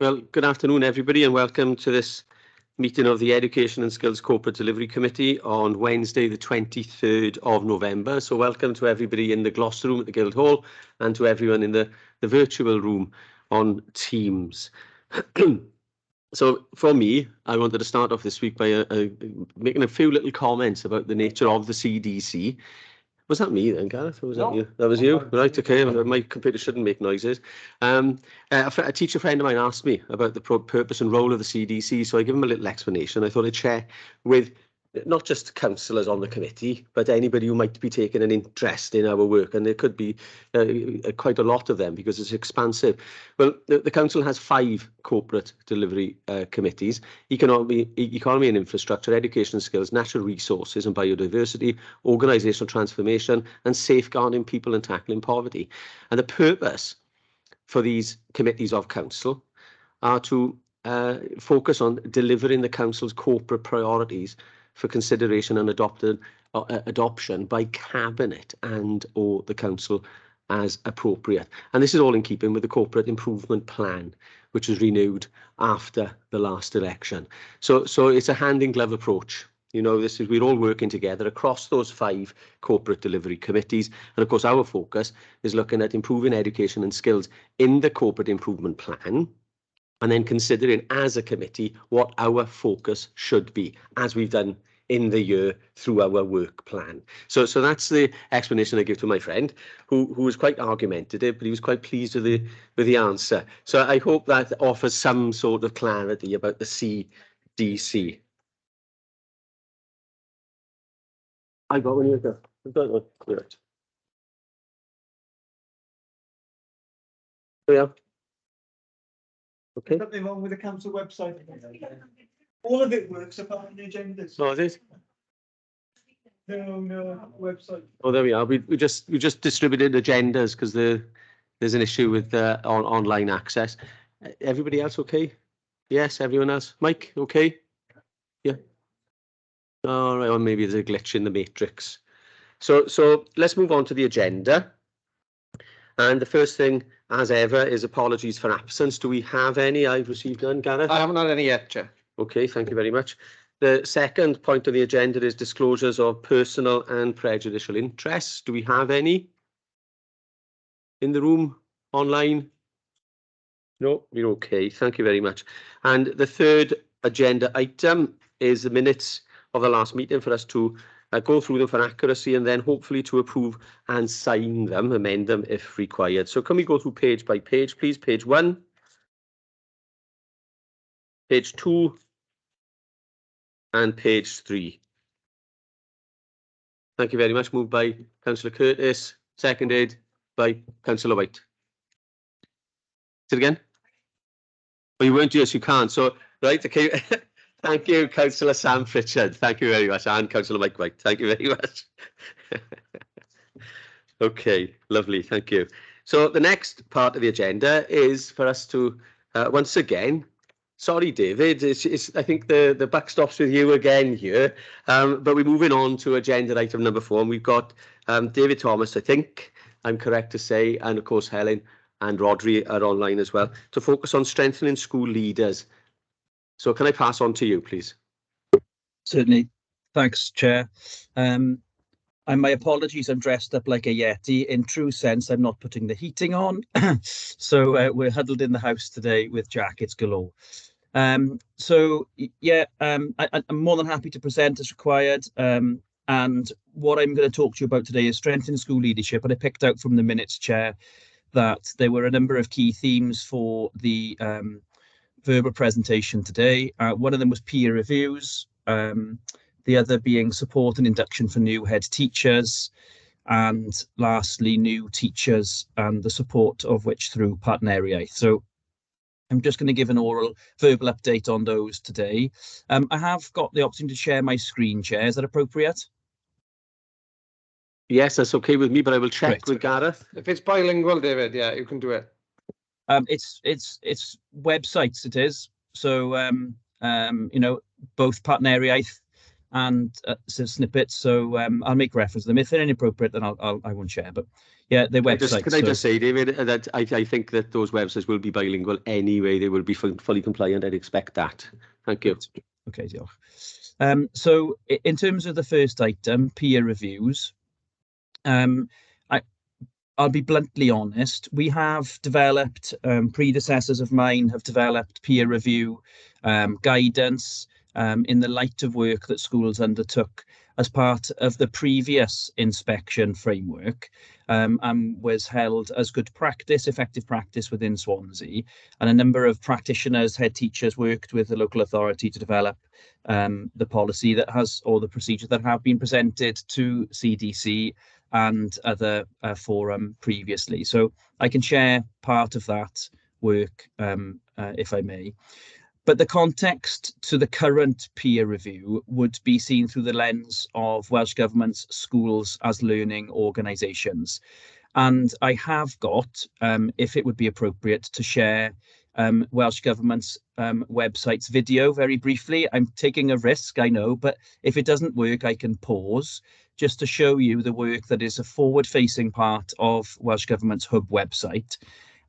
Well, good afternoon, everybody, and welcome to this meeting of the Education and Skills Corporate Delivery Committee on Wednesday, the 23rd of November. So welcome to everybody in the Gloucester room at the Guildhall and to everyone in the virtual room on Teams. So for me, I wanted to start off this week by making a few little comments about the nature of the CDC. Was that me then, Gareth? Or was that you? That was you? Right, okay. My computer shouldn't make noises. A teacher friend of mine asked me about the purpose and role of the CDC, so I gave him a little explanation. I thought I'd share with not just councillors on the committee, but anybody who might be taking an interest in our work, and there could be quite a lot of them because it's expansive. Well, the council has 5 corporate delivery committees: economy and infrastructure, education and skills, natural resources and biodiversity, organisational transformation, and safeguarding people and tackling poverty. And the purpose for these committees of council are to focus on delivering the council's corporate priorities for consideration and adoption by Cabinet and or the council as appropriate. And this is all in keeping with the corporate improvement plan, which was renewed after the last election. So it's a hand-in-glove approach. You know, we're all working together across those 5 corporate delivery committees. And of course, our focus is looking at improving education and skills in the corporate improvement plan, and then considering as a committee what our focus should be, as we've done in the year through our work plan. So that's the explanation I give to my friend, who was quite argumentative, but he was quite pleased with the answer. So I hope that offers some sort of clarity about the CDC. I got one here. I've got one. Right. Yeah. Okay. There's nothing wrong with the council website. All of it works apart from the agendas. Oh, it is? No, website. Oh, there we are. We just distributed agendas because there's an issue with online access. Everybody else okay? Yes, everyone else. Mike, okay? Yeah. All right. Or maybe there's a glitch in the matrix. So let's move on to the agenda. And the first thing, as ever, is apologies for absence. Do we have any? I've received none, Gareth? I haven't had any yet, Chair. Okay, thank you very much. The second point on the agenda is disclosures of personal and prejudicial interests. Do we have any in the room, online? No, we're okay. Thank you very much. And the third agenda item is the minutes of the last meeting for us to go through them for accuracy and then hopefully to approve and sign them, amend them if required. So can we go through page by page, please? Page 1, page 2, and page 3. Thank you very much. Moved by Councillor Curtis, seconded by Councillor White. Say it again? Oh, you weren't. Yes, you can't. So, right, okay. Thank you, Councillor Sam Pritchard. Thank you very much. And Councillor Mike White. Thank you very much. Okay, lovely. Thank you. So the next part of the agenda is for us to, once again, sorry, David, I think the buck stops with you again here, but we're moving on to agenda item number 4, and we've got David Thomas, I think I'm correct to say, and of course Helen and Rodri are online as well, to focus on strengthening school leaders. So can I pass on to you, please? Certainly. Thanks, Chair. And my apologies, I'm dressed up like a Yeti. In true sense, I'm not putting the heating on. So we're huddled in the house today with jackets galore. I'm more than happy to present as required. And what I'm going to talk to you about today is strengthening school leadership. And I picked out from the minutes, Chair, that there were a number of key themes for the verbal presentation today. One of them was peer reviews, the other being support and induction for new head teachers, and lastly, new teachers and the support of which through partneriaeth. So I'm just going to give an oral verbal update on those today. I have got the option to share my screen, Chair. Is that appropriate? Yes, that's okay with me, but I will check with Gareth. If it's bilingual, David, yeah, you can do it. It's websites, it is. So, you know, both partneriaeth and some snippets. So I'll make reference to them. If they're inappropriate, then I won't share. But yeah, their website. Can I just say, David, that I think that those websites will be bilingual anyway. They will be fully compliant. I'd expect that. Thank you. Okay, so in terms of the first item, peer reviews, I'll be bluntly honest. We have developed, predecessors of mine have developed peer review guidance in the light of work that schools undertook as part of the previous inspection framework, and was held as good practice, effective practice within Swansea. And a number of practitioners, head teachers worked with the local authority to develop the policy that has, or the procedures that have been presented to CDC and other forum previously. So I can share part of that work if I may. But the context to the current peer review would be seen through the lens of Welsh Government's schools as learning organisations. And I have got, if it would be appropriate, to share Welsh Government's website's video very briefly. I'm taking a risk, I know, but if it doesn't work, I can pause just to show you the work that is a forward-facing part of Welsh Government's Hub website.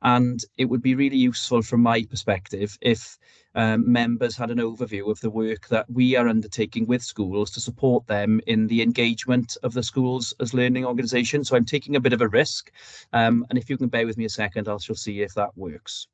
And it would be really useful from my perspective if members had an overview of the work that we are undertaking with schools to support them in the engagement of the schools as learning organisations. So I'm taking a bit of a risk. And if you can bear with me a second, I shall see if that works.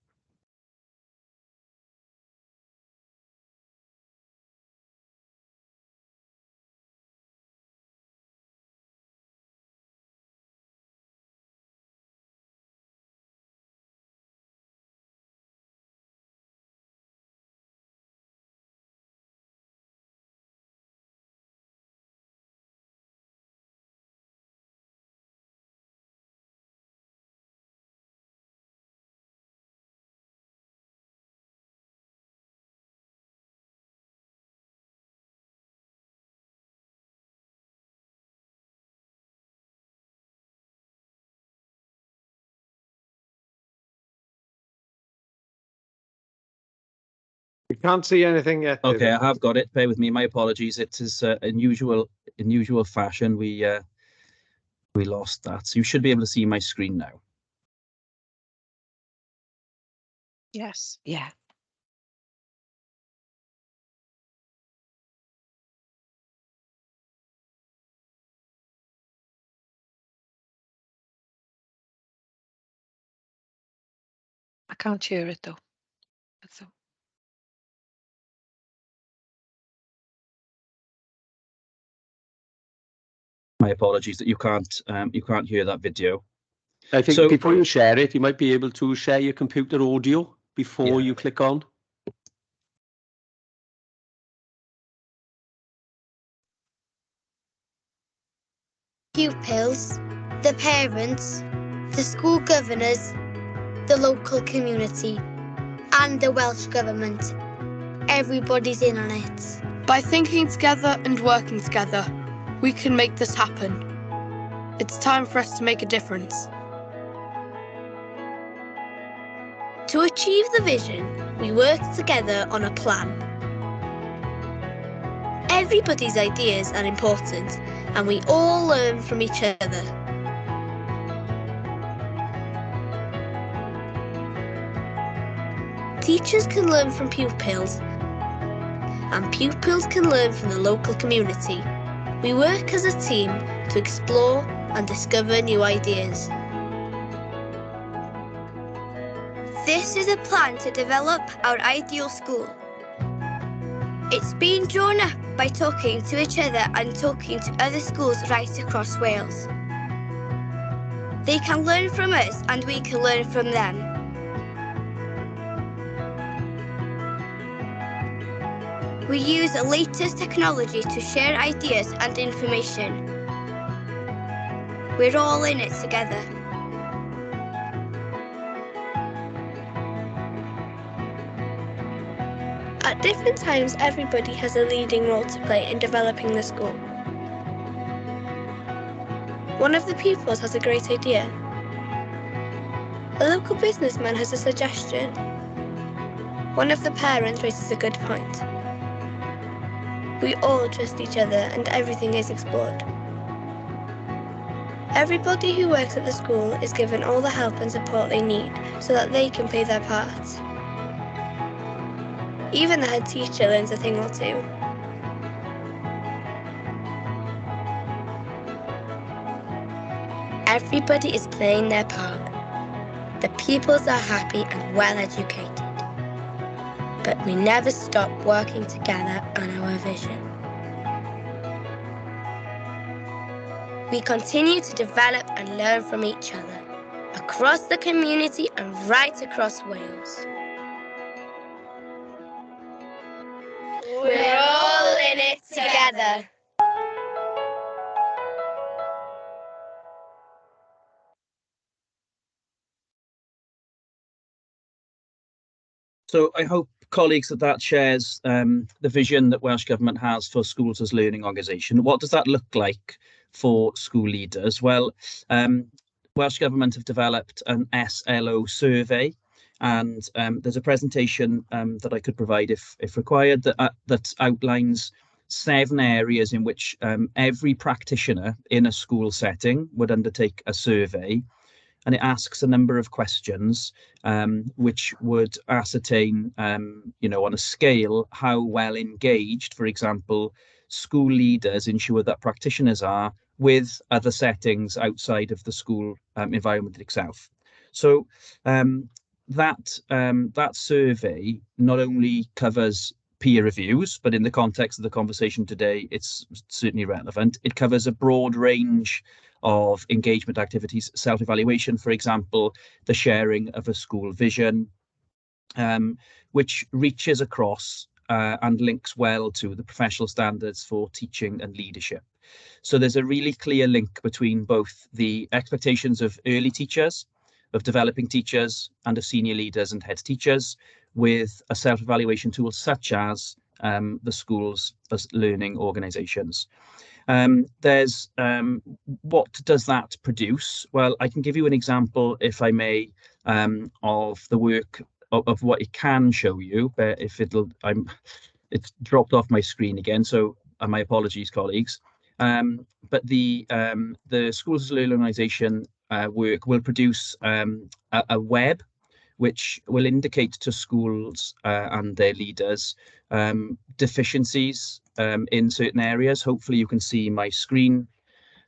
We can't see anything yet. Okay, David. I have got it. Bear with me. My apologies. It is in usual fashion. We lost that. So you should be able to see my screen now. Yes. Yeah. I can't hear it though. So My apologies that you can't hear that video. I think So- before you share it, you might be able to share your computer audio before Yeah. you click on. Pupils, the parents, the school governors, the local community, and the Welsh Government. Everybody's in on it. By thinking together and working together, we can make this happen. It's time for us to make a difference. To achieve the vision, we work together on a plan. Everybody's ideas are important, and we all learn from each other. Teachers can learn from pupils, and pupils can learn from the local community. We work as a team to explore and discover new ideas. This is a plan to develop our ideal school. It's been drawn up by talking to each other and talking to other schools right across Wales. They can learn from us and we can learn from them. We use the latest technology to share ideas and information. We're all in it together. At different times, everybody has a leading role to play in developing the school. One of the pupils has a great idea. A local businessman has a suggestion. One of the parents raises a good point. We all trust each other and everything is explored. Everybody who works at the school is given all the help and support they need so that they can play their part. Even the head teacher learns a thing or two. Everybody is playing their part. The pupils are happy and well educated. But we never stop working together on our vision. We continue to develop and learn from each other, across the community and right across Wales. We're all in it together. So I hope, colleagues, that shares the vision that Welsh Government has for schools as learning organisation. What does that look like for school leaders? Well, Welsh Government have developed an SLO survey, and there's a presentation that I could provide if required that outlines 7 areas in which every practitioner in a school setting would undertake a survey. And it asks a number of questions which would ascertain, on a scale, how well engaged, for example, school leaders ensure that practitioners are with other settings outside of the school environment itself. So that survey not only covers peer reviews, but in the context of the conversation today, it's certainly relevant. It covers a broad range of engagement activities, self-evaluation, for example, the sharing of a school vision, which reaches across and links well to the professional standards for teaching and leadership. So there's a really clear link between both the expectations of early teachers, of developing teachers, and of senior leaders and head teachers, with a self-evaluation tool such as the schools as learning organisations. What does that produce? Well, I can give you an example, if I may, of the work of what it can show you. But if it's dropped off my screen again, so my apologies, colleagues. But the Schools as Learning Organisation work will produce a web which will indicate to schools and their leaders deficiencies in certain areas. Hopefully you can see my screen,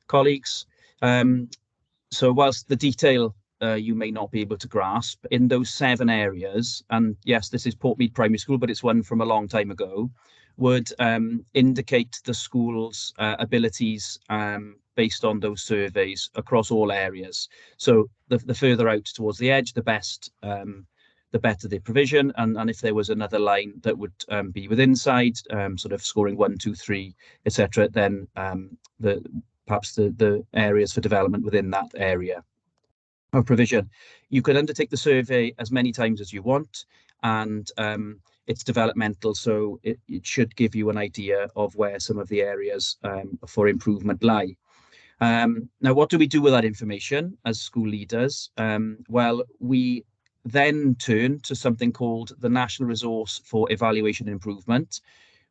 colleagues. So whilst the detail you may not be able to grasp, in those 7 areas, and yes, this is Portmead Primary School, but it's one from a long time ago, would indicate the school's abilities based on those surveys across all areas. So the further out towards the edge, the better the provision, and if there was another line that would be within inside, sort of scoring 1, 2, 3, etc., then perhaps the areas for development within that area of provision. You can undertake the survey as many times as you want, and it's developmental, so it should give you an idea of where some of the areas for improvement lie. Now, what do we do with that information as school leaders? Well, we then turn to something called the National Resource for Evaluation and Improvement,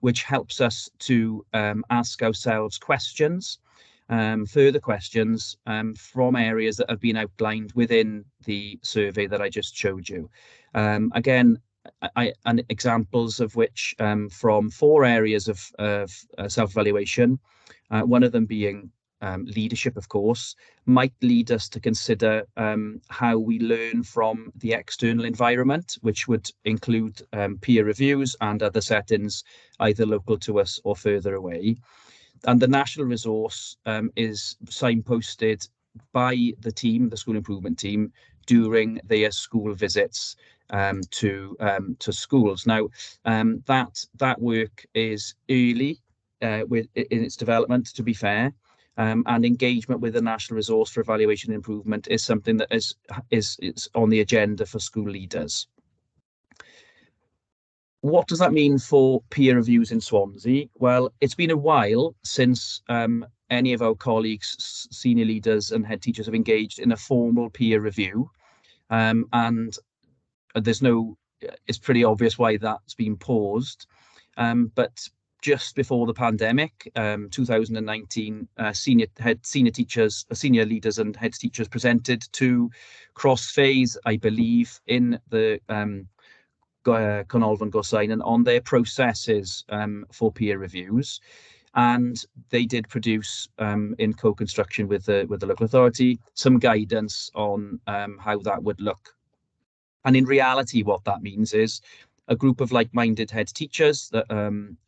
which helps us to ask ourselves questions, further questions from areas that have been outlined within the survey that I just showed you. Again, and examples of which from 4 areas of self-evaluation, one of them being leadership, of course, might lead us to consider how we learn from the external environment, which would include peer reviews and other settings, either local to us or further away. And the national resource is signposted by the team, the school improvement team, during their school visits to schools. Now, that work is early in its development, to be fair. And engagement with the National Resource for Evaluation and Improvement is something that is on the agenda for school leaders. What does that mean for peer reviews in Swansea? Well, it's been a while since any of our colleagues, senior leaders and head teachers have engaged in a formal peer review. And it's pretty obvious why that's been paused. But just before the pandemic, 2019, senior leaders and head teachers presented to Crossphase, I believe, in the Canolfan Gorsainon on their processes for peer reviews. And they did produce, in co-construction with the local authority, some guidance on how that would look. And in reality, what that means is a group of like-minded head teachers that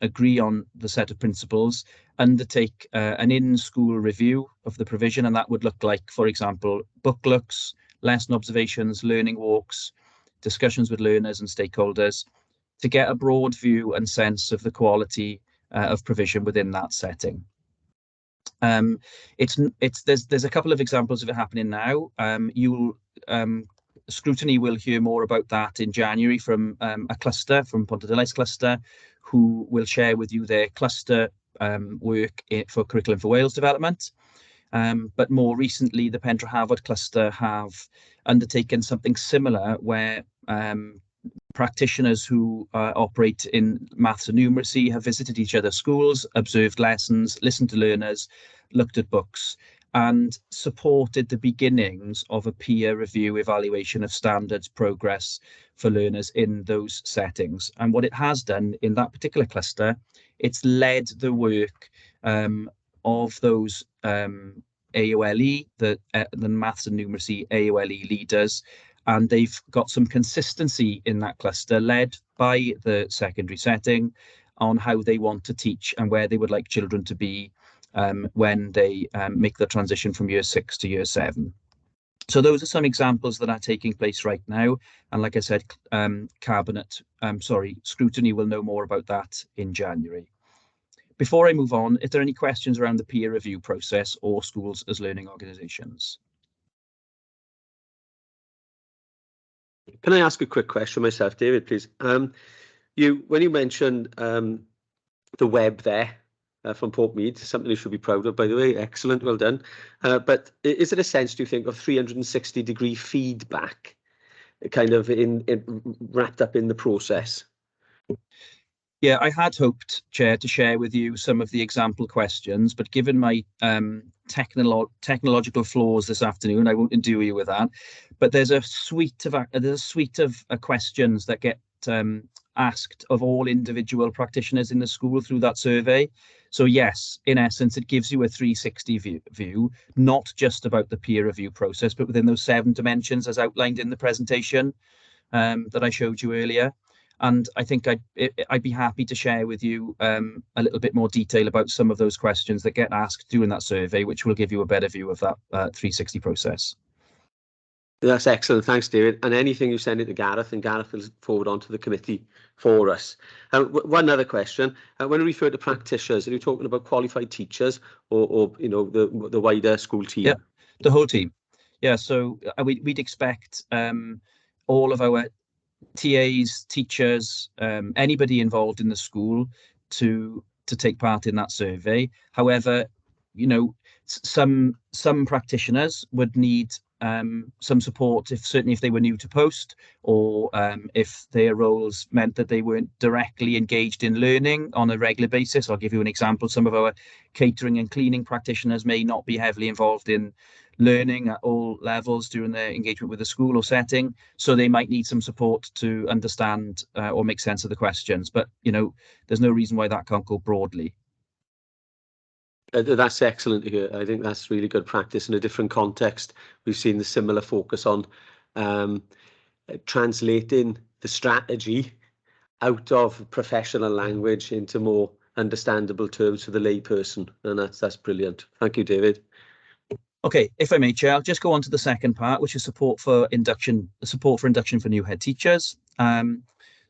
agree on the set of principles, undertake an in-school review of the provision, and that would look like, for example, book looks, lesson observations, learning walks, discussions with learners and stakeholders, to get a broad view and sense of the quality of provision within that setting. There's a couple of examples of it happening now. Scrutiny will hear more about that in January from a cluster, from Pontedilais cluster, who will share with you their cluster work for Curriculum for Wales development. But more recently, the Pentre Hafod cluster have undertaken something similar, where practitioners who operate in maths and numeracy have visited each other's schools, observed lessons, listened to learners, looked at books, and supported the beginnings of a peer review evaluation of standards progress for learners in those settings. And what it has done in that particular cluster, it's led the work of those AOLE, the maths and numeracy AOLE leaders, and they've got some consistency in that cluster led by the secondary setting on how they want to teach and where they would like children to be when they make the transition from year 6 to year 7. So those are some examples that are taking place right now. And like I said, scrutiny will know more about that in January. Before I move on, is there any questions around the peer review process or schools as learning organisations? Can I ask a quick question myself, David, please? When you mentioned the web there from Portmead, something you should be proud of, by the way. Excellent, well done. But is it a sense, do you think, of 360-degree feedback, kind of wrapped up in the process? Yeah, I had hoped, Chair, to share with you some of the example questions, but given my technological flaws this afternoon, I won't endure you with that. But there's a suite of questions that get asked of all individual practitioners in the school through that survey. So yes, in essence, it gives you a 360 view, not just about the peer review process, but within those 7 dimensions as outlined in the presentation that I showed you earlier. And I think I'd be happy to share with you a little bit more detail about some of those questions that get asked during that survey, which will give you a better view of that 360 process. That's excellent. Thanks, David. And anything you send it to Gareth, and Gareth will forward on to the committee for us. One other question. When you refer to practitioners, are you talking about qualified teachers or the wider school team? Yeah, the whole team. Yeah, so we'd expect all of our TAs, teachers, anybody involved in the school to take part in that survey. However, some practitioners would need some support certainly if they were new to post, or if their roles meant that they weren't directly engaged in learning on a regular basis. I'll give you an example. Some of our catering and cleaning practitioners may not be heavily involved in learning at all levels during their engagement with the school or setting, so they might need some support to understand or make sense of the questions. But there's no reason why that can't go broadly. That's excellent to hear. I think that's really good practice in a different context. We've seen the similar focus on translating the strategy out of professional language into more understandable terms for the layperson, and that's brilliant. Thank you, David. Okay, if I may, Chair, I'll just go on to the second part, which is support for induction for new head teachers.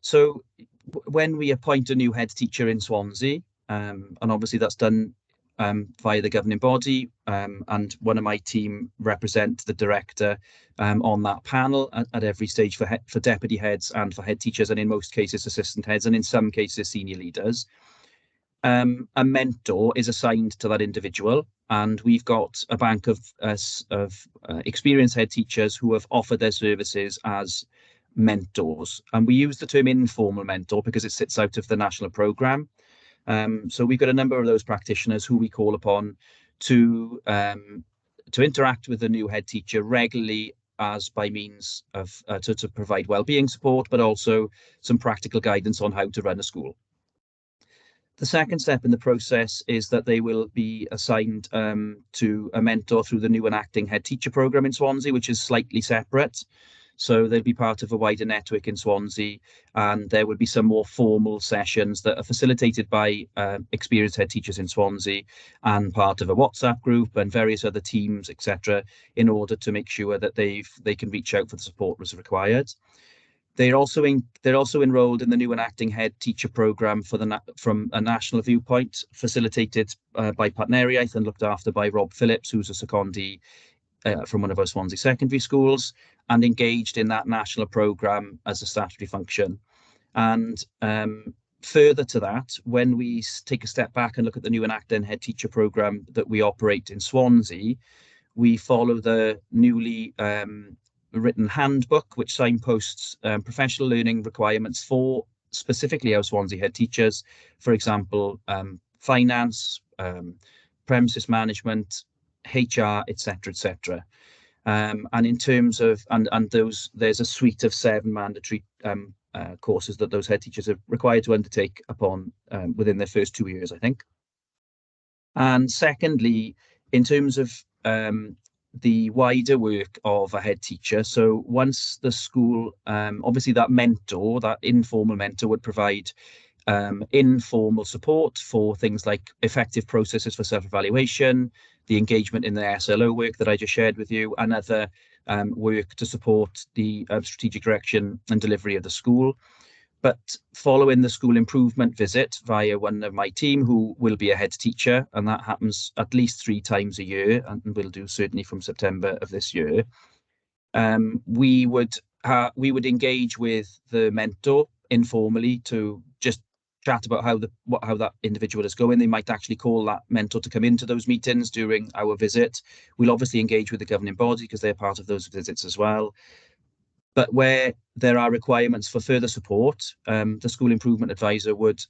So when we appoint a new head teacher in Swansea, and obviously that's done via the governing body, and one of my team represent the director on that panel at every stage for deputy heads and for head teachers, and in most cases assistant heads, and in some cases senior leaders. A mentor is assigned to that individual, and we've got a bank of experienced head teachers who have offered their services as mentors. And we use the term informal mentor because it sits out of the national programme. So we've got a number of those practitioners who we call upon to interact with the new head teacher regularly, as by means of to provide wellbeing support, but also some practical guidance on how to run a school. The second step in the process is that they will be assigned to a mentor through the new and acting head teacher programme in Swansea, which is slightly separate. So they'll be part of a wider network in Swansea, and there will be some more formal sessions that are facilitated by experienced head teachers in Swansea and part of a WhatsApp group and various other teams, etc., in order to make sure that they can reach out for the support as required. They're also enrolled in the new and acting head teacher programme from a national viewpoint, facilitated by Partneriaeth and looked after by Rob Phillips, who's a secondee from one of our Swansea secondary schools, and engaged in that national programme as a statutory function. And further to that, when we take a step back and look at the new and acting head teacher programme that we operate in Swansea, we follow the newly written handbook, which signposts professional learning requirements for specifically our Swansea head teachers, for example, finance, premises management, HR, etc., etc. And in terms of there's a suite of 7 mandatory courses that those head teachers are required to undertake upon within their first 2 years, I think. And secondly, in terms of the wider work of a head teacher, so once the school, obviously that mentor, that informal mentor, would provide informal support for things like effective processes for self-evaluation, the engagement in the SLO work that I just shared with you, and other work to support the strategic direction and delivery of the school. But following the school improvement visit via one of my team, who will be a head teacher, and that happens at least 3 times a year, and will do certainly from September of this year, we would engage with the mentor informally to just chat about how that individual is going. They might actually call that mentor to come into those meetings during our visit. We'll obviously engage with the governing body because they're part of those visits as well. But where there are requirements for further support, the school improvement advisor would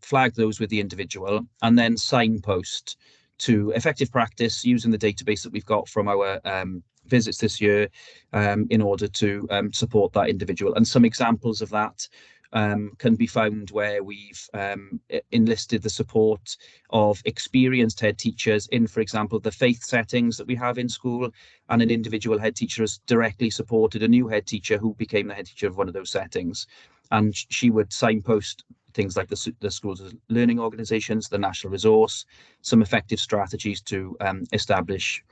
flag those with the individual and then signpost to effective practice using the database that we've got from our visits this year in order to support that individual. And some examples of that can be found where we've enlisted the support of experienced head teachers in, for example, the faith settings that we have in school, and an individual head teacher has directly supported a new head teacher who became the head teacher of one of those settings. And she would signpost things like the school's learning organisations, the national resource, some effective strategies to establish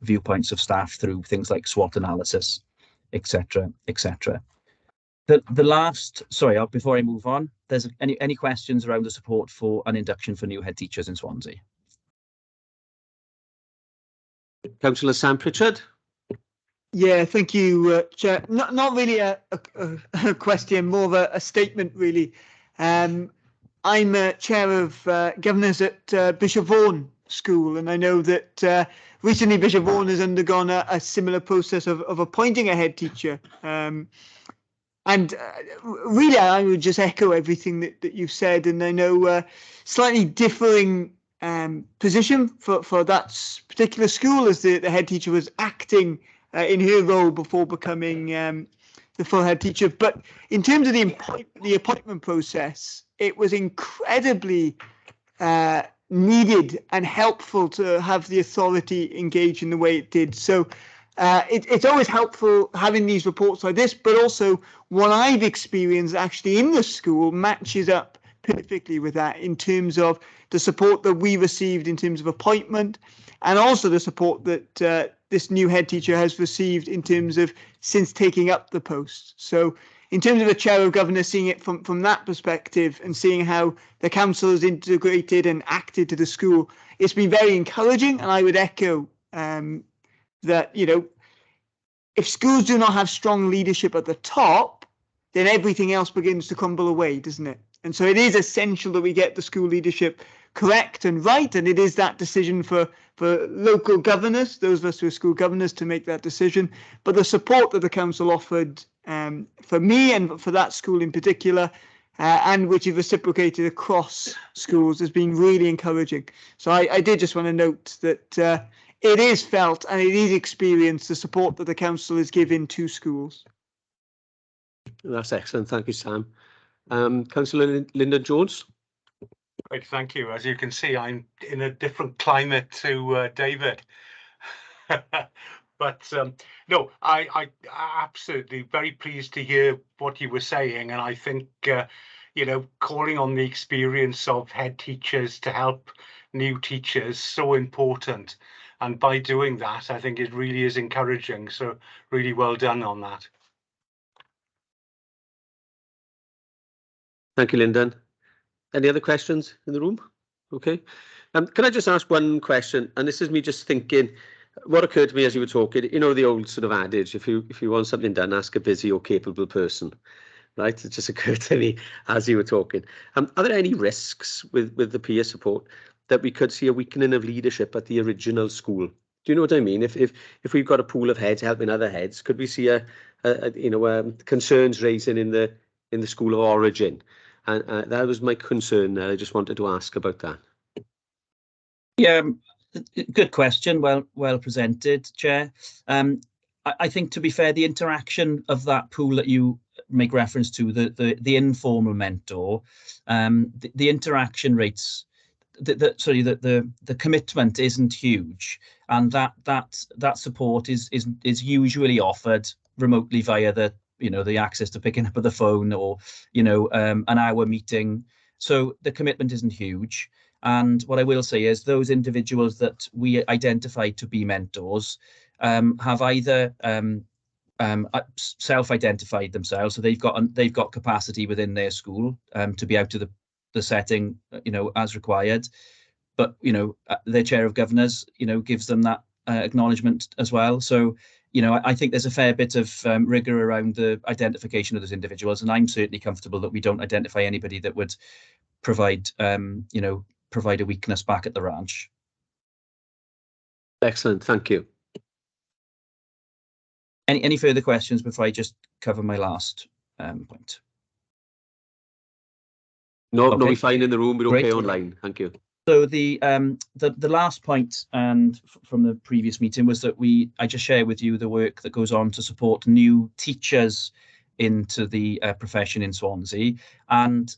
viewpoints of staff through things like SWOT analysis, etc., etc. The last, sorry, before I move on, there's any questions around the support for an induction for new head teachers in Swansea? Councillor Sam Pritchard. Yeah, thank you, Chair. Not really a question, more of a statement, really. I'm chair of governors at Bishop Vaughan School, and I know that recently Bishop Vaughan has undergone a similar process of appointing a head teacher. And really, I would just echo everything that you've said, and I know slightly differing position for that particular school, as the head teacher was acting in her role before becoming the full head teacher. But in terms of the appointment process, it was incredibly needed and helpful to have the authority engage in the way it did. So it's always helpful having these reports like this, but also what I've experienced actually in the school matches up perfectly with that in terms of the support that we received in terms of appointment, and also the support that this new head teacher has received in terms of since taking up the post. So in terms of the chair of governors, seeing it from that perspective and seeing how the council has integrated and acted to the school, it's been very encouraging. And I would echo that, you know, if schools do not have strong leadership at the top, then everything else begins to crumble away, doesn't it? And so it is essential that we get the school leadership correct and right. And it is that decision for local governors, those of us who are school governors, to make that decision. But the support that the council offered for me and for that school in particular and which is reciprocated across schools has been really encouraging. So I did just want to note that it is felt and it is experienced, the support that the council is giving to schools. That's excellent. Thank you, Sam. Councillor Lyndon Jones. Great, thank you. As you can see, I'm in a different climate to David. But no, I absolutely very pleased to hear what you were saying, and I think calling on the experience of head teachers to help new teachers so important, and by doing that, I think it really is encouraging. So really well done on that. Thank you, Lyndon. Any other questions in the room? Okay. Can I just ask one question? And this is me just thinking, what occurred to me as you were talking, you know, the old sort of adage, if you want something done, ask a busy or capable person, right? It just occurred to me as you were talking. Are there any risks with the peer support that we could see a weakening of leadership at the original school? Do you know what I mean? If we've got a pool of heads helping other heads, could we see concerns raising in the school of origin? And that was my concern there. I just wanted to ask about that. Yeah, good question. Well presented, Chair. I think, to be fair, the interaction of that pool that you make reference to, the informal mentor, the interaction rates, the commitment isn't huge, and that support is usually offered remotely via the access to picking up the phone, or an hour meeting. So the commitment isn't huge. And what I will say is those individuals that we identify to be mentors have either self-identified themselves, so they've got capacity within their school to be out to the setting, as required. But their chair of governors, gives them that acknowledgement as well. So I think there's a fair bit of rigour around the identification of those individuals, and I'm certainly comfortable that we don't identify anybody that would provide a weakness back at the ranch. Excellent, thank you. Any further questions before I just cover my last point? No, Okay. we're fine in the room. We're Great. okay online. Thank you. So the last point, and from the previous meeting, was that I just share with you the work that goes on to support new teachers into the profession in Swansea, and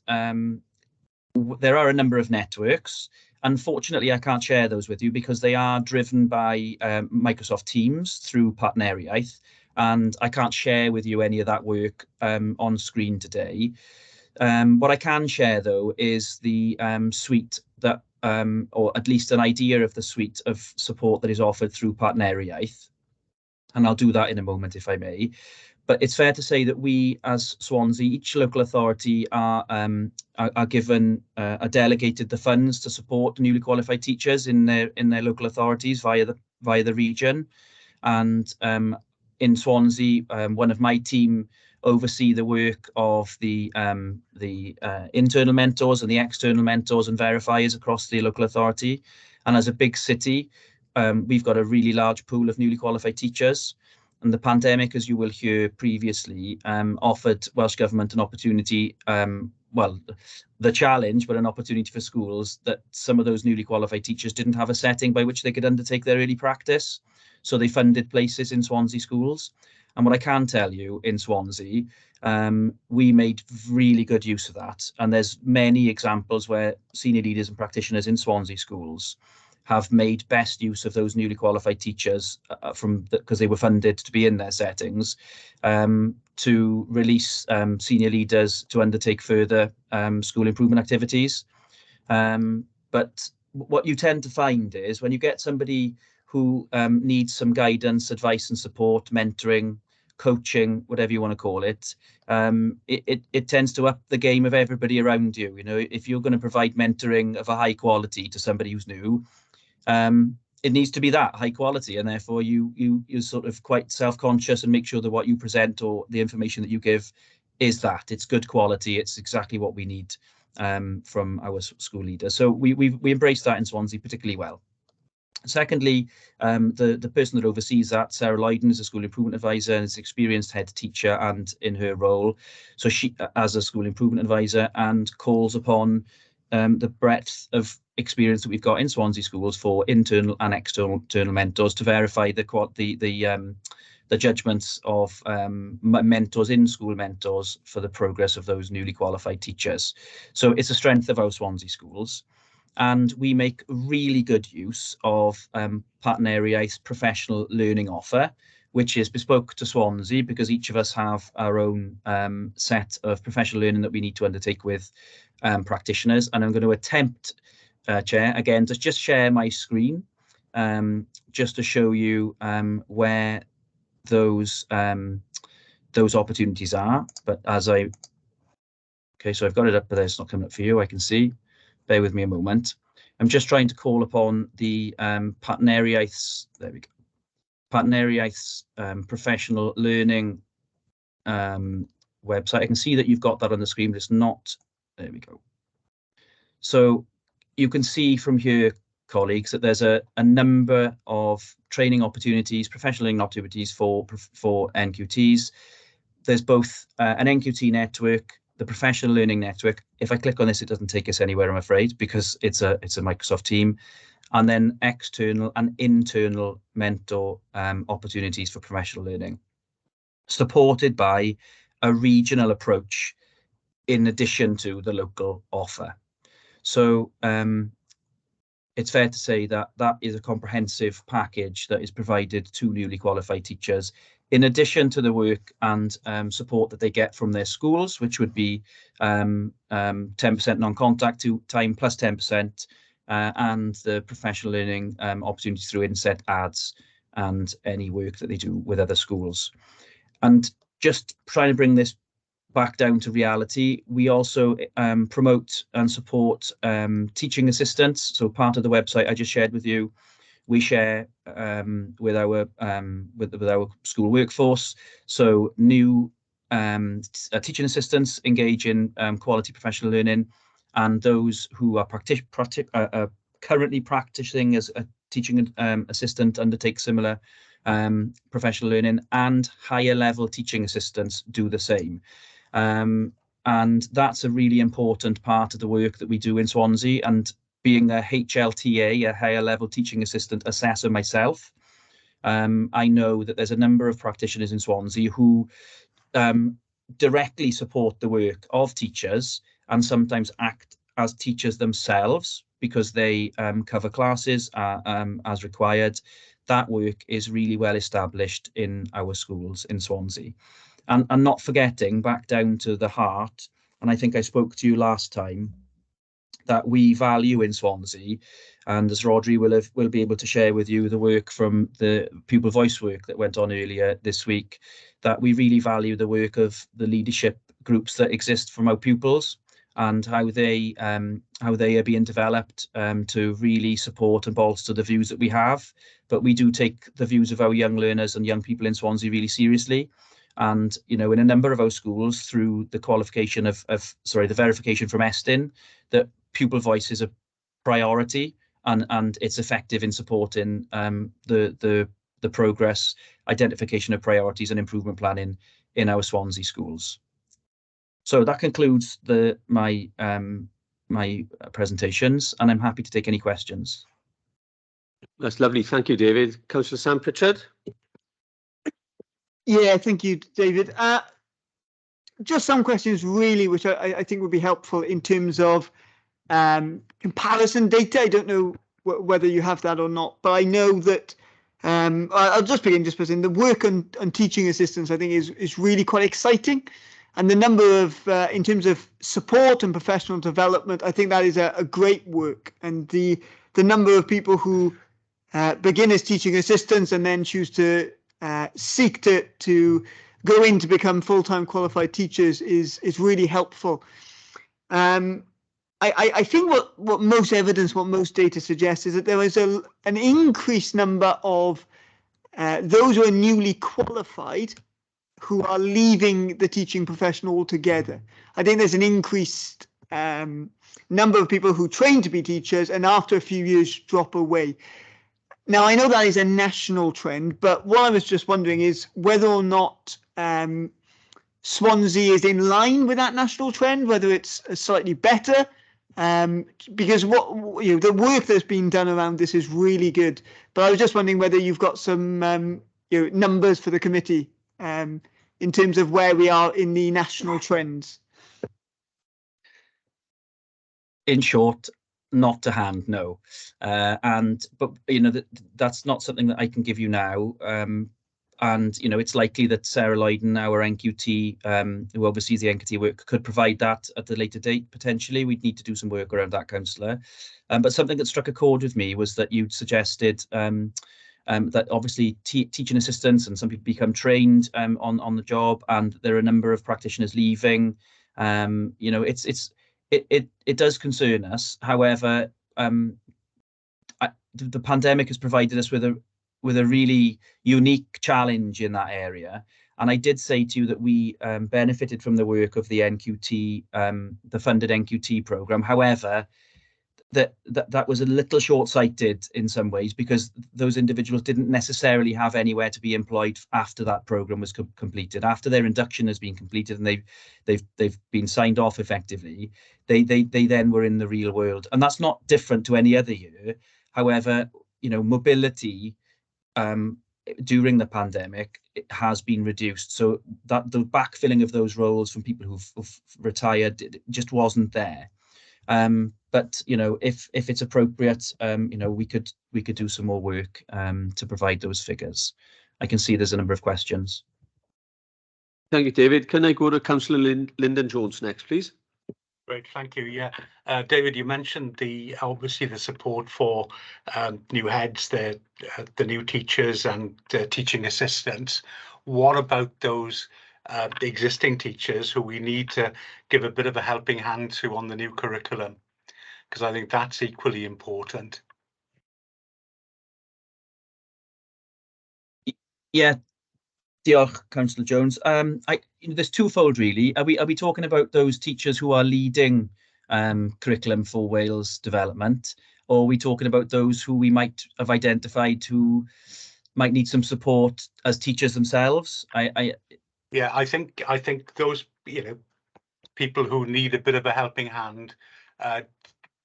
there are a number of networks. Unfortunately, I can't share those with you because they are driven by Microsoft Teams through Partneriaeth, and I can't share with you any of that work on screen today. What I can share, though, is the suite that, or at least an idea of the suite of support that is offered through Partneriaeth, and I'll do that in a moment, if I may. But it's fair to say that we, as Swansea, each local authority are given, are delegated the funds to support newly qualified teachers in their local authorities via the region. And in Swansea, one of my team oversee the work of the internal mentors and the external mentors and verifiers across the local authority. And as a big city, we've got a really large pool of newly qualified teachers. And the pandemic, as you will hear previously, offered Welsh Government an opportunity, the challenge, but an opportunity for schools, that some of those newly qualified teachers didn't have a setting by which they could undertake their early practice. So they funded places in Swansea schools. And what I can tell you, in Swansea, we made really good use of that. And there's many examples where senior leaders and practitioners in Swansea schools have made best use of those newly qualified teachers because they were funded to be in their settings, to release senior leaders to undertake further school improvement activities. But what you tend to find is when you get somebody who needs some guidance, advice and support, mentoring, coaching, whatever you want to call it, it tends to up the game of everybody around you. If you're going to provide mentoring of a high quality to somebody who's new, it needs to be that high quality, and therefore you're sort of quite self-conscious and make sure that what you present or the information that you give is that it's good quality. It's exactly what we need from our school leaders. So we embrace that in Swansea particularly well. Secondly, the person that oversees that, Sarah Lydon, is a school improvement advisor and is an experienced head teacher and in her role. So she, as a school improvement advisor, and calls upon the breadth of experience that we've got in Swansea schools for internal and external mentors to verify the judgments of mentors, in-school mentors, for the progress of those newly qualified teachers. So it's a strength of our Swansea schools. And we make really good use of partneriaeth professional learning offer, which is bespoke to Swansea, because each of us have our own set of professional learning that we need to undertake with practitioners. And I'm going to attempt, Chair, again, to just share my screen just to show you where those opportunities are. But okay, so I've got it up, but it's not coming up for you. I can see. Bear with me a moment. I'm just trying to call upon the partneriaeth's, there we go, partneriaeth's professional learning website. I can see that you've got that on the screen, but it's not, there we go. So you can see from here, colleagues, that there's a number of training opportunities, professional learning opportunities for NQTs. There's both an NQT network, the professional learning network. If I click on this, it doesn't take us anywhere, I'm afraid, because it's a Microsoft team. And then external and internal mentor opportunities for professional learning, supported by a regional approach in addition to the local offer. So it's fair to say that that is a comprehensive package that is provided to newly qualified teachers, in addition to the work and support that they get from their schools, which would be 10% non-contact time plus 10%, and the professional learning opportunities through inset ads and any work that they do with other schools. And just trying to bring this back down to reality, we also promote and support teaching assistants. So part of the website I just shared with you, we share with our school workforce. So new teaching assistants engage in quality professional learning, and those who are currently practicing as a teaching assistant undertake similar professional learning, and higher level teaching assistants do the same. And that's a really important part of the work that we do in Swansea. And being a HLTA, a higher level teaching assistant assessor myself, I know that there's a number of practitioners in Swansea who directly support the work of teachers and sometimes act as teachers themselves because they cover classes as required. That work is really well established in our schools in Swansea. And not forgetting, back down to the heart, and I think I spoke to you last time, that we value in Swansea, and as Rodri will be able to share with you the work from the pupil voice work that went on earlier this week, that we really value the work of the leadership groups that exist from our pupils and how they are being developed to really support and bolster the views that we have. But we do take the views of our young learners and young people in Swansea really seriously. And, you know, in a number of our schools, through the qualification the verification from Estin, that pupil voice is a priority and it's effective in supporting the progress, identification of priorities and improvement planning in our Swansea schools. So that concludes my presentations, and I'm happy to take any questions. That's lovely. Thank you, David. Councillor Sam Pritchard. Yeah, thank you, David. Just some questions really, which I think would be helpful in terms of comparison data. I don't know whether you have that or not, but I know that I'll just begin just by saying the work on teaching assistants, I think, is really quite exciting. And the number of, in terms of support and professional development, I think that is a great work. And the number of people who begin as teaching assistants and then choose to seek to go in to become full-time qualified teachers is really helpful. I think what most evidence, what most data suggests is that there is an increased number of those who are newly qualified who are leaving the teaching profession altogether. I think there's an increased number of people who train to be teachers and after a few years drop away. Now, I know that is a national trend, but what I was just wondering is whether or not Swansea is in line with that national trend, whether it's slightly better, because the work that's been done around this is really good. But I was just wondering whether you've got some numbers for the committee in terms of where we are in the national trends. In short, not to hand, no. But that's not something that I can give you now. And it's likely that Sarah Lloyden, our NQT, who oversees the NQT work, could provide that at a later date potentially. We'd need to do some work around that, councillor. But something that struck a chord with me was that you'd suggested that obviously teaching assistants and some people become trained on the job, and there are a number of practitioners leaving. It does concern us. However, the pandemic has provided us with a really unique challenge in that area. And I did say to you that we benefited from the work of the NQT, the funded NQT programme. However, that was a little short-sighted in some ways, because those individuals didn't necessarily have anywhere to be employed after that programme was completed. After their induction has been completed and they've been signed off effectively, they then were in the real world. And that's not different to any other year. However, mobility during the pandemic, it has been reduced, so that the backfilling of those roles from people who've retired, it just wasn't there. But if it's appropriate, we could do some more work to provide those figures. I can see there's a number of questions. Thank you, David. Can I go to Councillor Lyndon Jones next, please? Great, thank you. Yeah, David, you mentioned obviously the support for new heads, the new teachers and teaching assistants. What about those the existing teachers who we need to give a bit of a helping hand to on the new curriculum? Because I think that's equally important. Yeah, diolch, Councillor Jones. There's twofold really. Are we talking about those teachers who are leading curriculum for Wales development, or are we talking about those who we might have identified who might need some support as teachers themselves? Yeah, I think those people who need a bit of a helping hand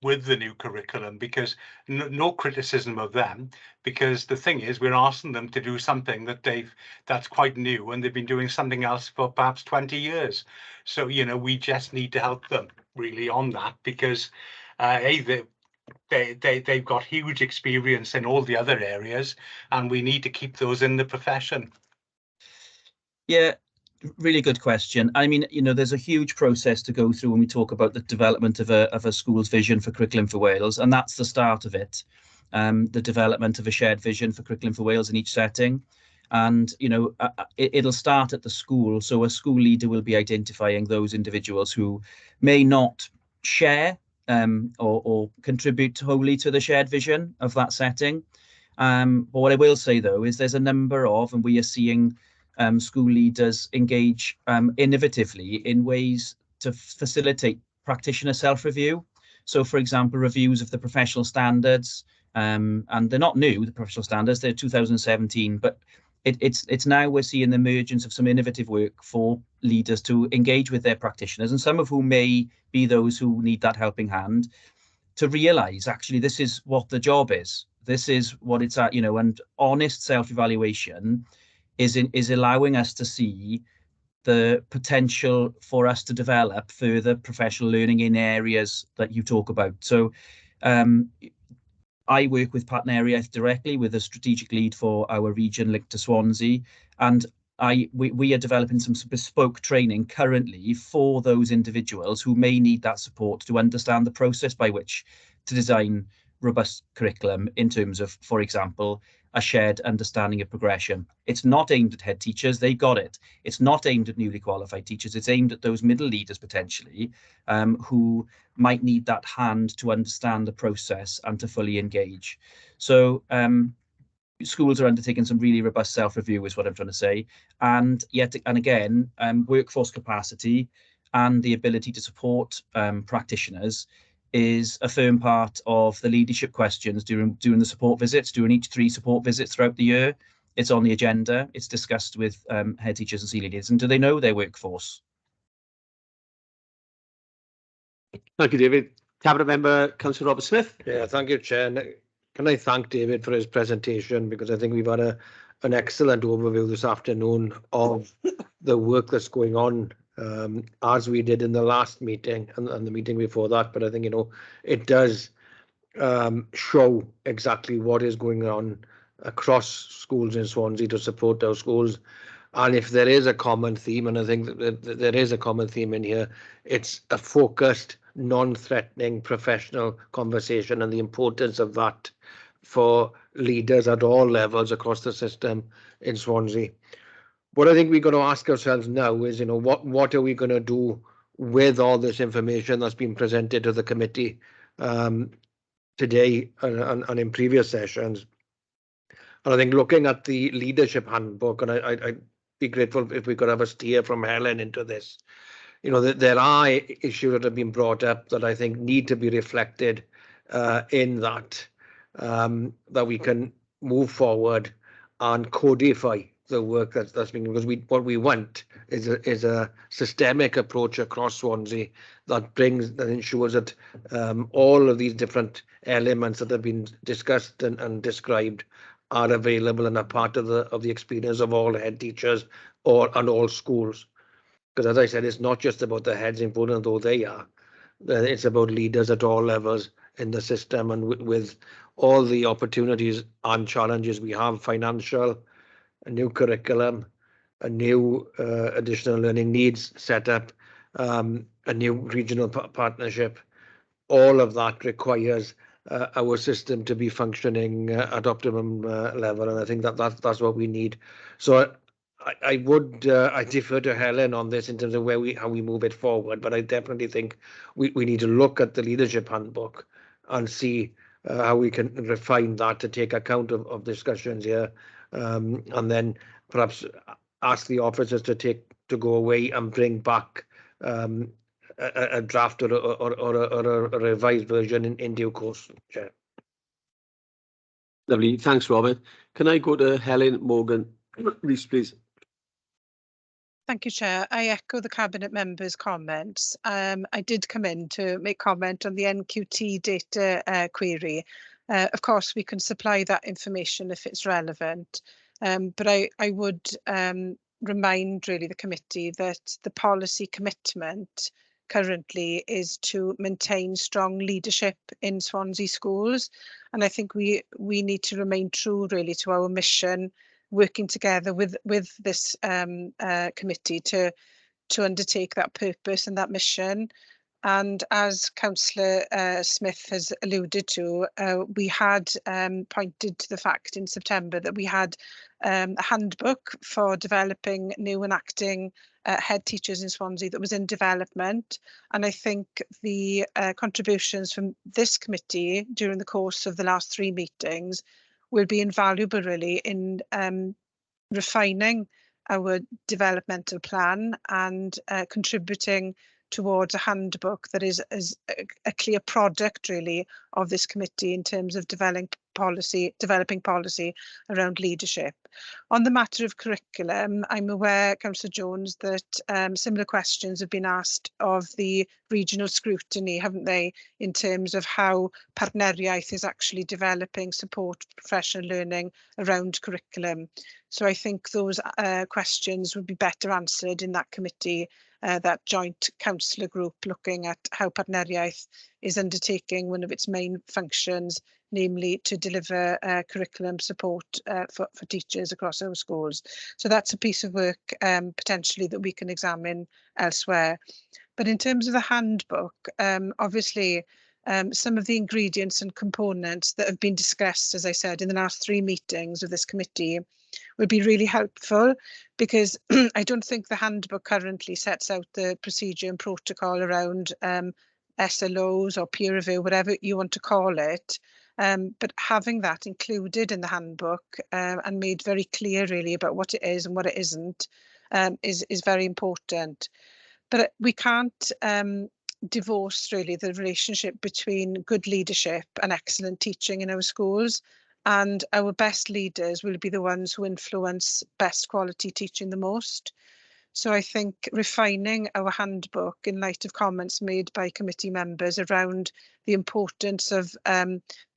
with the new curriculum, because no criticism of them, because the thing is we're asking them to do something that's quite new, and they've been doing something else for perhaps 20 years. So we just need to help them really on that, because they've got huge experience in all the other areas, and we need to keep those in the profession. Yeah, really good question. I mean, there's a huge process to go through when we talk about the development of a school's vision for Curriculum for Wales, and that's the start of it. The development of a shared vision for Curriculum for Wales in each setting. And, it'll start at the school. So a school leader will be identifying those individuals who may not share or contribute wholly to the shared vision of that setting. But what I will say, though, is there's a number of, and we are seeing school leaders engage innovatively in ways to facilitate practitioner self-review. So, for example, reviews of the professional standards, and they're not new, the professional standards, they're 2017, but it's now we're seeing the emergence of some innovative work for leaders to engage with their practitioners, and some of whom may be those who need that helping hand, to realise actually this is what the job is. This is what it's at, and honest self-evaluation is allowing us to see the potential for us to develop further professional learning in areas that you talk about. So I work with Partner Area directly with a strategic lead for our region linked to Swansea, and we are developing some bespoke training currently for those individuals who may need that support to understand the process by which to design robust curriculum in terms of, for example, a shared understanding of progression. It's not aimed at head teachers, they got it. It's not aimed at newly qualified teachers, it's aimed at those middle leaders potentially who might need that hand to understand the process and to fully engage. So schools are undertaking some really robust self-review is what I'm trying to say. And again, workforce capacity and the ability to support practitioners is a firm part of the leadership questions during the support visits, during each 3 support visits throughout the year. It's on the agenda. It's discussed with head teachers and senior leaders. And do they know their workforce? Thank you, David. Cabinet Member Councillor Robert Smith. Yeah, thank you, Chair. Can I thank David for his presentation, because I think we've had an excellent overview this afternoon of the work that's going on, as we did in the last meeting and the meeting before that. But I think, it does show exactly what is going on across schools in Swansea to support our schools. And if there is a common theme, and I think that there is a common theme in here, it's a focused, non-threatening, professional conversation, and the importance of that for leaders at all levels across the system in Swansea. What I think we're going to ask ourselves now is, what are we going to do with all this information that's been presented to the committee today and in previous sessions? And I think looking at the leadership handbook, and I'd be grateful if we could have a steer from Helen into this. There are issues that have been brought up that I think need to be reflected in that we can move forward and codify the work that's been, because what we want is a systemic approach across Swansea that ensures that all of these different elements that have been discussed and described are available and are part of the experience of all head teachers and all schools. Because as I said, it's not just about the heads, important though they are. It's about leaders at all levels in the system, and with all the opportunities and challenges we have, financial, a new curriculum, a new additional learning needs setup, a new regional partnership. All of that requires our system to be functioning at optimum level, and I think that's what we need. So I defer to Helen on this in terms of how we move it forward, but I definitely think we need to look at the leadership handbook and see how we can refine that to take account of discussions here, and then perhaps ask the officers to go away and bring back a draft or a revised version in due course, Chair. Lovely. Thanks, Robert. Can I go to Helen Morgan, Rees, please? Thank you, Chair. I echo the Cabinet Member's comments. I did come in to make comment on the NQT data query. Of course, we can supply that information if it's relevant, but I would remind really the committee that the policy commitment currently is to maintain strong leadership in Swansea schools, and I think we need to remain true really to our mission, working together with this committee to undertake that purpose and that mission. And as Councillor Smith has alluded to, we had pointed to the fact in September that we had a handbook for developing new and acting head teachers in Swansea that was in development. And I think the contributions from this committee during the course of the last 3 meetings will be invaluable really in refining our developmental plan and contributing towards a handbook that is a clear product really of this committee in terms of developing policy around leadership. On the matter of curriculum, I'm aware, Councillor Jones, that similar questions have been asked of the regional scrutiny, haven't they, in terms of how partneriaeth is actually developing support for professional learning around curriculum. So I think those questions would be better answered in that committee, that joint councillor group looking at how partneriaeth is undertaking one of its main functions, namely to deliver curriculum support for teachers across our schools. So that's a piece of work potentially that we can examine elsewhere. But in terms of the handbook, obviously some of the ingredients and components that have been discussed, as I said, in the last 3 meetings of this committee would be really helpful, because I don't think the handbook currently sets out the procedure and protocol around SLOs or peer review, whatever you want to call it. But having that included in the handbook and made very clear really about what it is and what it isn't is very important. But we can't divorce really the relationship between good leadership and excellent teaching in our schools, and our best leaders will be the ones who influence best quality teaching the most. So I think refining our handbook in light of comments made by committee members around the importance of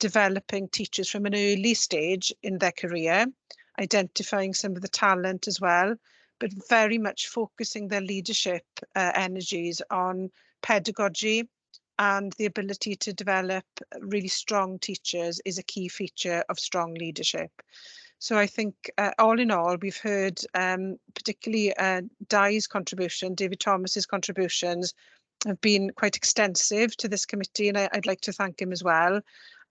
developing teachers from an early stage in their career, identifying some of the talent as well, but very much focusing their leadership energies on pedagogy, and the ability to develop really strong teachers is a key feature of strong leadership. So I think all in all, we've heard particularly Di's contribution, David Thomas's contributions have been quite extensive to this committee, and I'd like to thank him as well.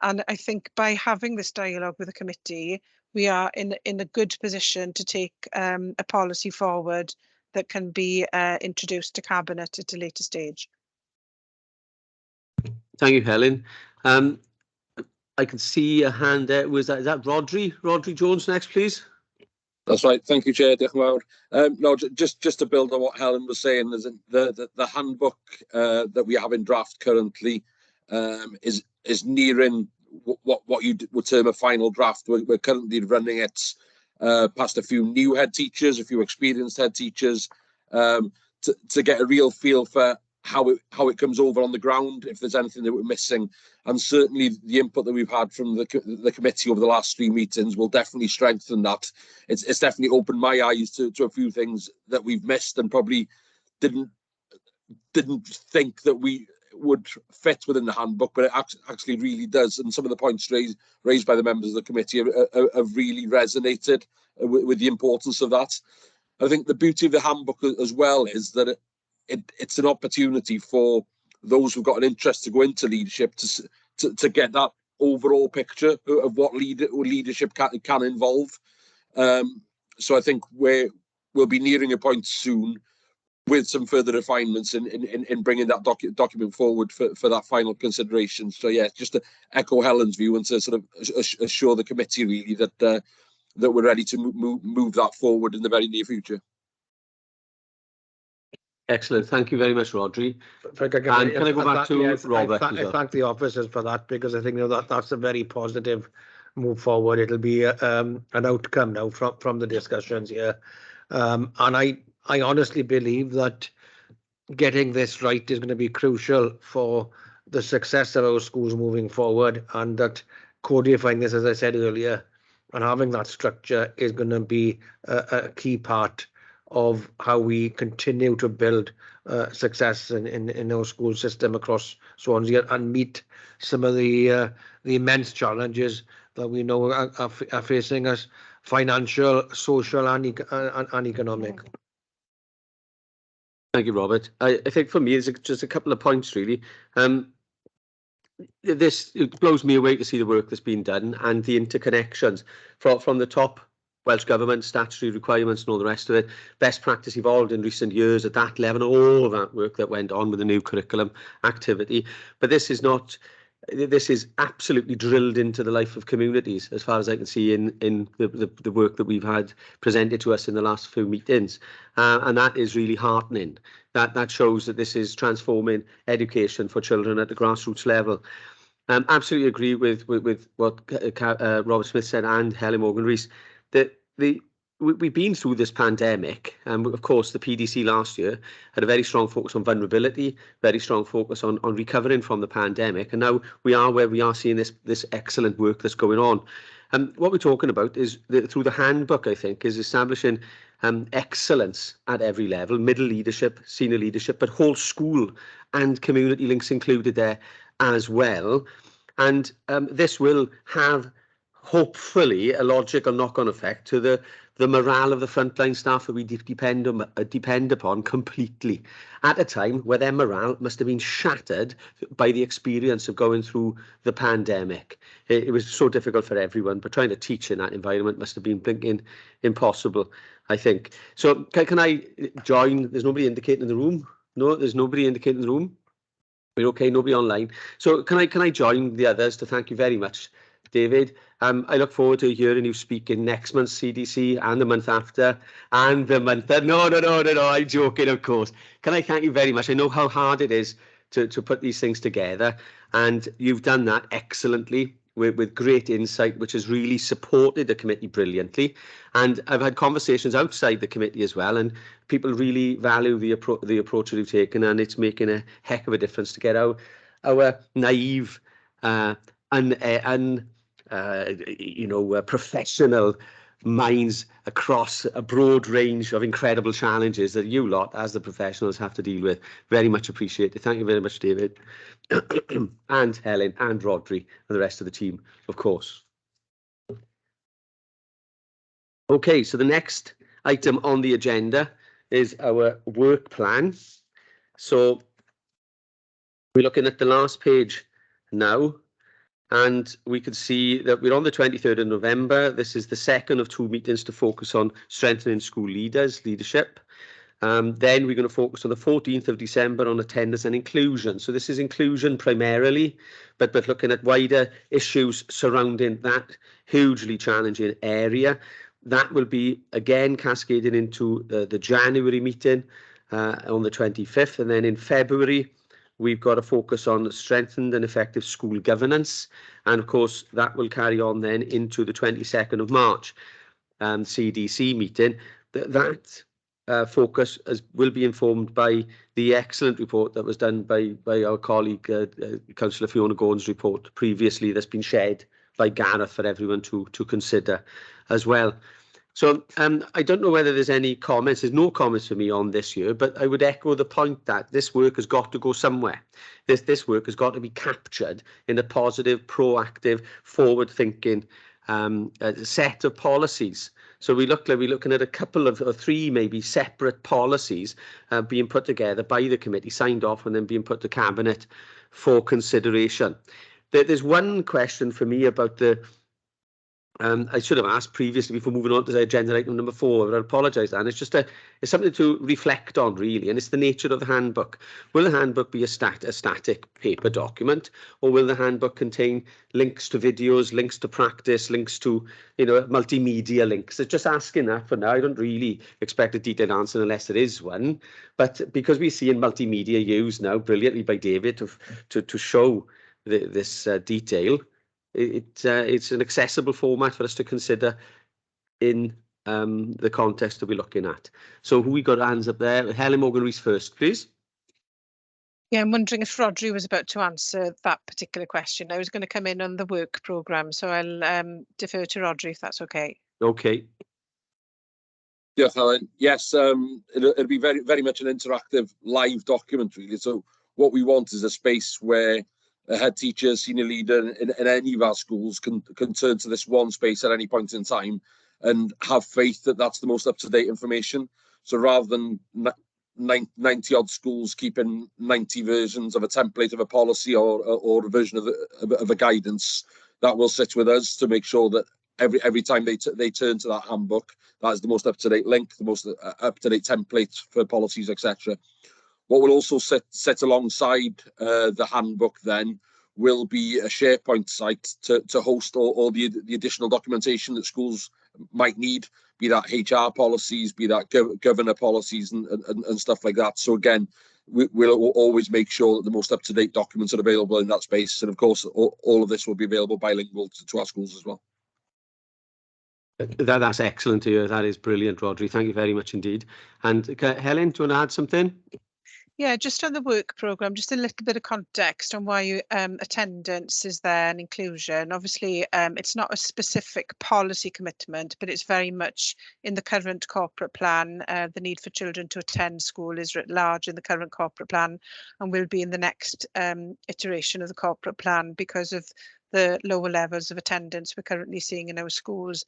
And I think by having this dialogue with the committee, we are in a good position to take a policy forward that can be introduced to Cabinet at a later stage. Thank you, Helen. I can see a hand there. Is that Rodri? Rodri Jones next, please. That's right. Thank you, Chair. No, just to build on what Helen was saying, the handbook that we have in draft currently is nearing what you would term a final draft. We're currently running it past a few new head teachers, a few experienced head teachers, to get a real feel for how it comes over on the ground, if there's anything that we're missing. And certainly the input that we've had from the committee over the last 3 meetings will definitely strengthen that. It's definitely opened my eyes to a few things that we've missed and probably didn't think that we would fit within the handbook, but it actually really does. And some of the points raised by the members of the committee have really resonated with the importance of that. I think the beauty of the handbook as well is that it's an opportunity for those who've got an interest to go into leadership to get that overall picture of what leadership can involve. So I think we'll be nearing a point soon with some further refinements in bringing that document forward for that final consideration. So yeah, just to echo Helen's view and to sort of assure the committee really that we're ready to move that forward in the very near future. Excellent. Thank you very much, Rodri. Can I go back to Robert? I thank the officers for that, because I think that's a very positive move forward. It'll be an outcome now from the discussions here, and I honestly believe that getting this right is going to be crucial for the success of our schools moving forward, and that codifying this, as I said earlier, and having that structure is going to be a key part of how we continue to build success in our school system across Swansea and meet some of the immense challenges that we know are facing us, financial, social and economic. Thank you, Robert. I think for me, it's just a couple of points really. It blows me away to see the work that's been done and the interconnections from the top Welsh Government, statutory requirements and all the rest of it. Best practice evolved in recent years at that level, all of that work that went on with the new curriculum activity. But this is absolutely drilled into the life of communities, as far as I can see in the work that we've had presented to us in the last few meetings. And that is really heartening. That shows that this is transforming education for children at the grassroots level. Absolutely agree with what Robert Smith said and Helen Morgan-Rees, that we've been through this pandemic, and of course the PDC last year had a very strong focus on vulnerability, very strong focus on recovering from the pandemic, and now we are where we are seeing this excellent work that's going on. And what we're talking about is through the handbook, I think, is establishing excellence at every level, middle leadership, senior leadership, but whole school and community links included there as well. And this will have hopefully a logical knock-on effect to the morale of the frontline staff that we depend upon completely, at a time where their morale must have been shattered by the experience of going through the pandemic. It was so difficult for everyone, but trying to teach in that environment must have been blinking impossible, I think. So can I join? There's nobody indicating in the room? No, there's nobody indicating in the room? We're okay, nobody online. So can I join the others to thank you very much, David? I look forward to hearing you speak in next month's CDC and the month after and the month. No, I'm joking, of course. Can I thank you very much? I know how hard it is to put these things together, and you've done that excellently with great insight, which has really supported the committee brilliantly. And I've had conversations outside the committee as well, and people really value the approach that you've taken, and it's making a heck of a difference to get our naive professional minds across a broad range of incredible challenges that you lot as the professionals have to deal with. Very much appreciated. Thank you very much, David, and Helen and Rodri and the rest of the team, of course. Okay, so the next item on the agenda is our work plan. So we're looking at the last page now, and we can see that we're on the 23rd of November. This is the second of 2 meetings to focus on strengthening school leadership. Then we're going to focus on the 14th of December on attendance and inclusion. So this is inclusion primarily, but looking at wider issues surrounding that hugely challenging area. That will be again cascaded into the January meeting on the 25th, and then in February we've got a focus on strengthened and effective school governance, and of course that will carry on then into the 22nd of March CDC meeting. That focus will be informed by the excellent report that was done by our colleague Councillor Fiona Gordon's report previously, that's been shared by Gareth for everyone to consider as well. So I don't know whether there's any comments. There's no comments for me on this year, but I would echo the point that this work has got to go somewhere. This work has got to be captured in a positive, proactive, forward-thinking set of policies. So we're looking at a couple of, or 3 maybe, separate policies being put together by the committee, signed off, and then being put to Cabinet for consideration. There's one question for me about the I should have asked previously before moving on to the agenda item number 4, but I apologise, and it's something to reflect on really, and it's the nature of the handbook. Will the handbook be a static paper document, or will the handbook contain links to videos, links to practice, links to multimedia links? It's just asking that for now. I don't really expect a detailed answer unless there is one, but because we see in multimedia used now brilliantly by David to show this detail, it's an accessible format for us to consider in the context that we're looking at. So who we got hands up there? Helen Morgan-Rees first, please. Yeah, I'm wondering if Rodri was about to answer that particular question. I was going to come in on the work programme, so I'll defer to Rodri if that's okay. Okay. Yeah, Helen. Yes, it'll be very, very much an interactive live document, really. So what we want is a space where a head teacher, senior leader in any of our schools can turn to this one space at any point in time and have faith that that's the most up-to-date information. So rather than 90 odd schools keeping 90 versions of a template of a policy or a version of a guidance, that will sit with us to make sure that every time they turn to that handbook, that is the most up-to-date link, the most up-to-date template for policies, etc. What will also sit alongside the handbook then will be a SharePoint site to host all the additional documentation that schools might need, be that HR policies, be that governor policies and stuff like that. So again, we'll always make sure that the most up-to-date documents are available in that space. And of course, all of this will be available bilingual to our schools as well. That's excellent to hear. That is brilliant, Rodri. Thank you very much indeed. And Helen, do you want to add something? Yeah, just on the work programme, just a little bit of context on why attendance is there and inclusion. Obviously, it's not a specific policy commitment, but it's very much in the current corporate plan. The need for children to attend school is writ large in the current corporate plan and will be in the next iteration of the corporate plan because of the lower levels of attendance we're currently seeing in our schools.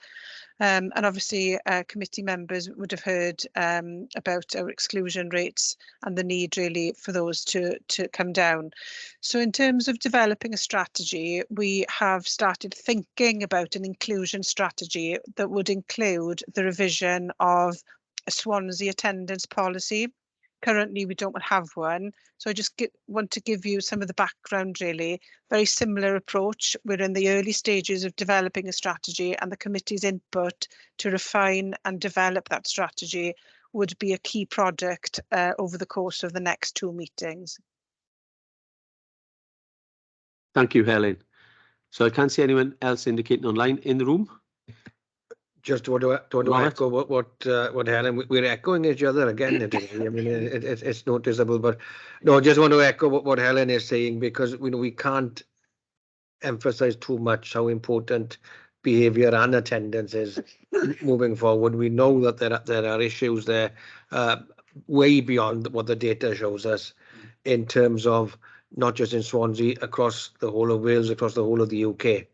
And obviously committee members would have heard about our exclusion rates and the need really for those to come down. So in terms of developing a strategy, we have started thinking about an inclusion strategy that would include the revision of a Swansea attendance policy. Currently, we don't have one. So I just want to give you some of the background, really. Very similar approach. We're in the early stages of developing a strategy, and the committee's input to refine and develop that strategy would be a key project over the course of the next 2 meetings. Thank you, Helen. So I can't see anyone else indicating online in the room. Just want to echo what Helen, we're echoing each other again. I mean, it's noticeable, but no, just want to echo what Helen is saying, because we can't emphasize too much how important behavior and attendance is moving forward. We know that there are issues there way beyond what the data shows us in terms of not just in Swansea, across the whole of Wales, across the whole of the UK.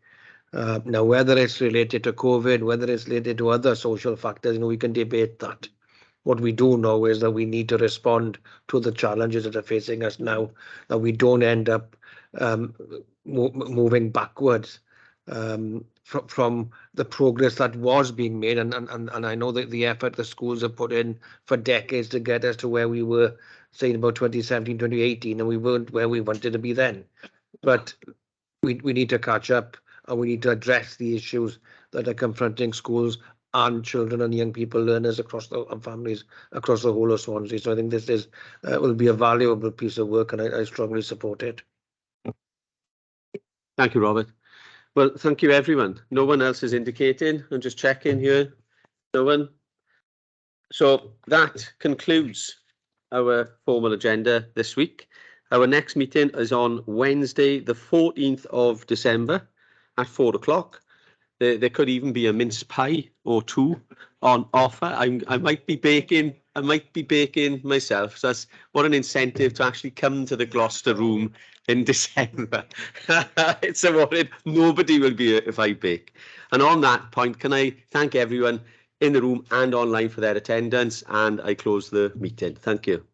Now, whether it's related to COVID, whether it's related to other social factors, we can debate that. What we do know is that we need to respond to the challenges that are facing us now, that we don't end up moving backwards from the progress that was being made. And I know that the effort the schools have put in for decades to get us to where we were, saying about 2017, 2018, and we weren't where we wanted to be then. But we need to catch up, and we need to address the issues that are confronting schools and children and young people, learners across and families across the whole of Swansea. So I think this is will be a valuable piece of work, and I strongly support it. Thank you, Robert. Well, thank you, everyone. No one else is indicating. I'm just checking here. No one. So that concludes our formal agenda this week. Our next meeting is on Wednesday, the 14th of December at 4 o'clock. There could even be a mince pie or two on offer. I might be baking. I might be baking myself. So that's what an incentive to actually come to the Gloucester room in December. It's awarded. Nobody will be here if I bake. And on that point, can I thank everyone in the room and online for their attendance, and I close the meeting. Thank you.